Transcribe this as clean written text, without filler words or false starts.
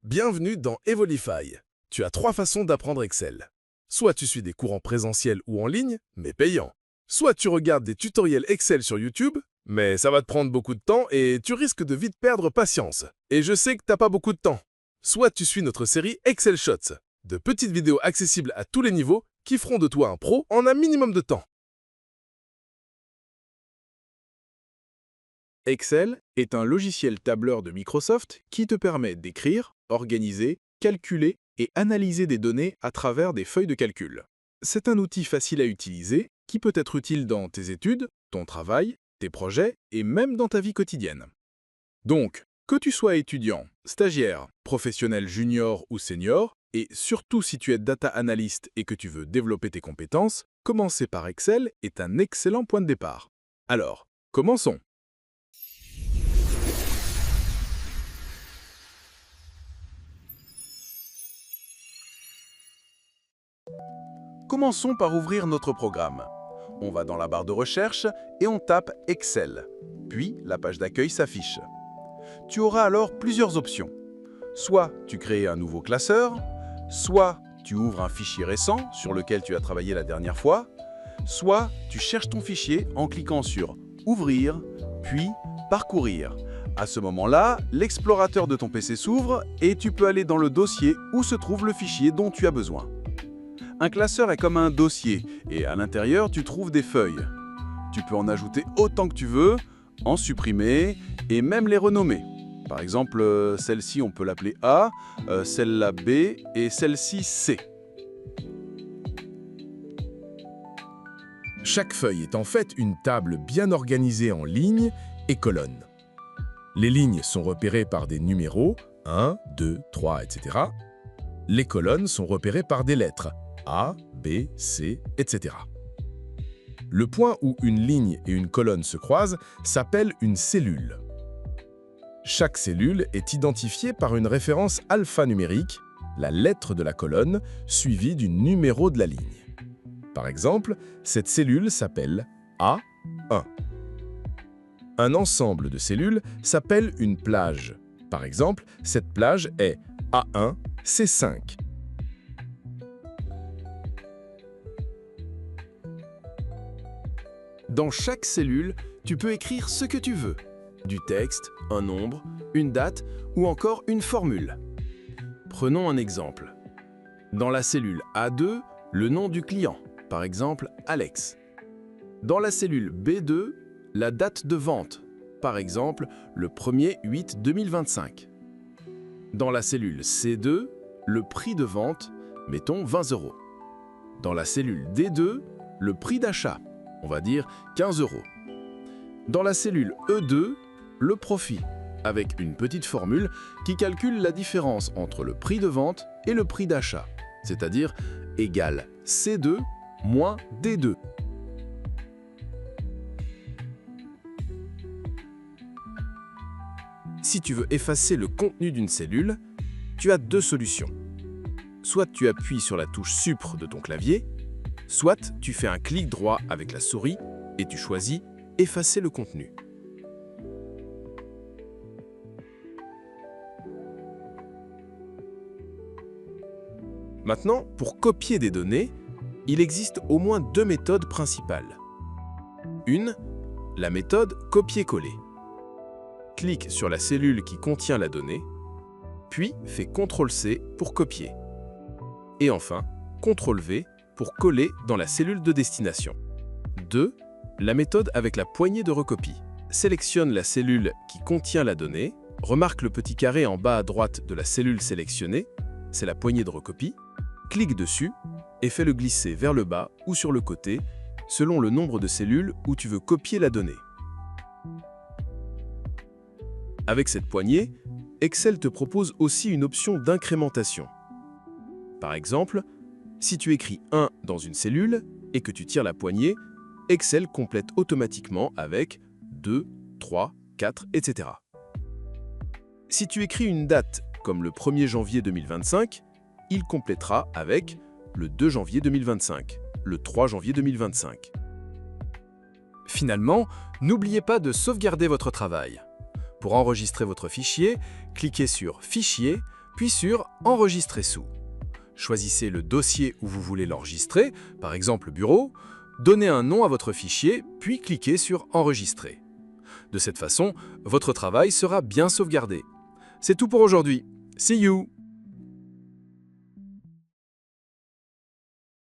Bienvenue dans Evolify. Tu as 3 façons d'apprendre Excel. Soit tu suis des cours en présentiel ou en ligne, mais payants. Soit tu regardes des tutoriels Excel sur YouTube, mais ça va te prendre beaucoup de temps et tu risques de vite perdre patience. Et je sais que t'as pas beaucoup de temps. Soit tu suis notre série Excel Shots, de petites vidéos accessibles à tous les niveaux qui feront de toi un pro en un minimum de temps. Excel est un logiciel tableur de Microsoft qui te permet d'écrire, organiser, calculer et analyser des données à travers des feuilles de calcul. C'est un outil facile à utiliser qui peut être utile dans tes études, ton travail, tes projets et même dans ta vie quotidienne. Donc, que tu sois étudiant, stagiaire, professionnel junior ou senior, et surtout si tu es data analyst et que tu veux développer tes compétences, commencer par Excel est un excellent point de départ. Alors, commençons. Commençons par ouvrir notre programme. On va dans la barre de recherche et on tape Excel. Puis, la page d'accueil s'affiche. Tu auras alors plusieurs options. Soit tu crées un nouveau classeur, soit tu ouvres un fichier récent sur lequel tu as travaillé la dernière fois, soit tu cherches ton fichier en cliquant sur Ouvrir, puis Parcourir. À ce moment-là, l'explorateur de ton PC s'ouvre et tu peux aller dans le dossier où se trouve le fichier dont tu as besoin. Un classeur est comme un dossier et à l'intérieur, tu trouves des feuilles. Tu peux en ajouter autant que tu veux, en supprimer et même les renommer. Par exemple, celle-ci, on peut l'appeler A, celle-là B et celle-ci C. Chaque feuille est en fait une table bien organisée en lignes et colonnes. Les lignes sont repérées par des numéros, 1, 2, 3, etc. Les colonnes sont repérées par des lettres, A, B, C, etc. Le point où une ligne et une colonne se croisent s'appelle une cellule. Chaque cellule est identifiée par une référence alphanumérique, la lettre de la colonne, suivie du numéro de la ligne. Par exemple, cette cellule s'appelle A1. Un ensemble de cellules s'appelle une plage. Par exemple, cette plage est A1C5. Dans chaque cellule, tu peux écrire ce que tu veux. Du texte, un nombre, une date ou encore une formule. Prenons un exemple. Dans la cellule A2, le nom du client, par exemple Alex. Dans la cellule B2, la date de vente, par exemple le 1er-8-2025. Dans la cellule C2, le prix de vente, mettons 20 €. Dans la cellule D2, le prix d'achat, on va dire 15 €. Dans la cellule E2, le profit, avec une petite formule qui calcule la différence entre le prix de vente et le prix d'achat, c'est-à-dire égal C2 moins D2. Si tu veux effacer le contenu d'une cellule, tu as 2 solutions. Soit tu appuies sur la touche Supr de ton clavier, soit tu fais un clic droit avec la souris et tu choisis « Effacer le contenu ». Maintenant, pour copier des données, il existe au moins 2 méthodes principales. Une, la méthode copier-coller. Clique sur la cellule qui contient la donnée, puis fais CTRL-C pour copier. Et enfin, CTRL-V pour coller dans la cellule de destination. 2. La méthode avec la poignée de recopie. Sélectionne la cellule qui contient la donnée, remarque le petit carré en bas à droite de la cellule sélectionnée, c'est la poignée de recopie, clique dessus et fais-le glisser vers le bas ou sur le côté, selon le nombre de cellules où tu veux copier la donnée. Avec cette poignée, Excel te propose aussi une option d'incrémentation. Par exemple, si tu écris 1 dans une cellule et que tu tires la poignée, Excel complète automatiquement avec 2, 3, 4, etc. Si tu écris une date comme le 1er janvier 2025, il complétera avec le 2 janvier 2025, le 3 janvier 2025. Finalement, n'oubliez pas de sauvegarder votre travail. Pour enregistrer votre fichier, cliquez sur « Fichier » puis sur « Enregistrer sous ». Choisissez le dossier où vous voulez l'enregistrer, par exemple Bureau, donnez un nom à votre fichier, puis cliquez sur « Enregistrer ». De cette façon, votre travail sera bien sauvegardé. C'est tout pour aujourd'hui. See you!